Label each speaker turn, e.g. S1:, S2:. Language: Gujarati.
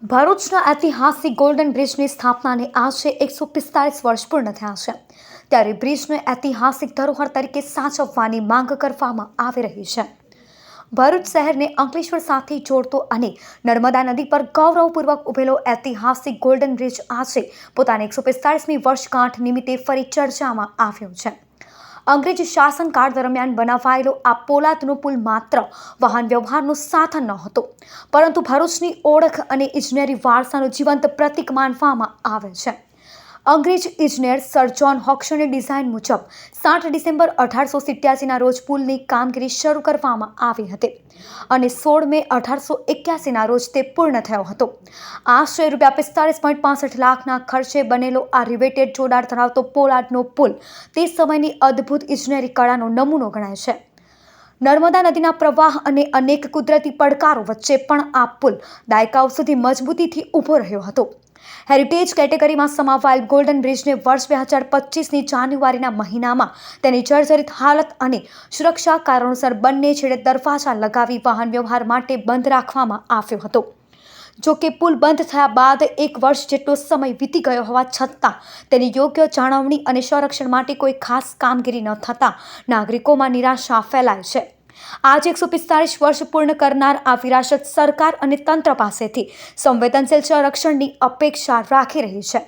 S1: ભરૂચના ઐતિહાસિક ગોલ્ડન બ્રિજની સ્થાપનાને આજે 145 વર્ષ પૂર્ણ થયા છે, ત્યારે બ્રિજને ઐતિહાસિક ધરોહર તરીકે સાચવવાની માંગ કરવામાં આવી રહી છે. ભરૂચ શહેરને અંકલેશ્વર સાથે જોડતો અને નર્મદા નદી પર ગૌરવપૂર્વક ઉભેલો ઐતિહાસિક ગોલ્ડન બ્રિજ આજે પોતાની 145મી વર્ષગાંઠ નિમિત્તે ફરી ચર્ચામાં આવ્યો છે. અંગ્રેજ શાસનકાળ દરમિયાન બનાવાયેલો આ પોલાદનો પુલ માત્ર વાહન વ્યવહારનું સાધન નહોતો, પરંતુ ભરૂચની ઓળખ અને ઇજનેરી વારસાનું જીવંત પ્રતીક માનવામાં આવે છે. અંગ્રેજ ઇજનેર સર જ્હોન હોક્સની ડિઝાઇન મુજબ 7 ડિસેમ્બર 1887ના રોજ પુલની કામગીરી શરૂ કરવામાં આવી હતી અને 16 મે 1881ના રોજ તે પૂર્ણ થયો હતો. આશરે ₹45.65 લાખના ખર્ચે બનેલો આ રિવેટેડ જોડાણ ધરાવતો પોલાદનો પુલ તે સમયની અદ્ભુત ઇજનેરી કળાનો નમૂનો ગણાય છે. નર્મદા નદીના પ્રવાહ અને અનેક કુદરતી પડકારો વચ્ચે પણ આ પુલ દાયકાઓ સુધી મજબૂતીથી ઊભો રહ્યો હતો. હેરિટેજ કેટેગરીમાં સમાવાયેલ ગોલ્ડન બ્રિજને વર્ષ 2025ની જાન્યુઆરીના મહિનામાં તેની જર્જરિત હાલત અને સુરક્ષા કારણોસર બંને છેડે દરવાજા લગાવી વાહન વ્યવહાર માટે બંધ રાખવામાં આવ્યો હતો. જો કે પુલ બંધ થયા બાદ 1 વર્ષ જેટલો સમય વીતી ગયો હોવા છતાં તેની યોગ્ય જાળવણી અને સંરક્ષણ માટે કોઈ ખાસ કામગીરી ન થતાં નાગરિકોમાં નિરાશા ફેલાય છે. આજે 145 વર્ષ પૂર્ણ કરનાર આ વિરાસત સરકાર અને તંત્ર પાસેથી સંવેદનશીલ સંરક્ષણની અપેક્ષા રાખી રહી છે.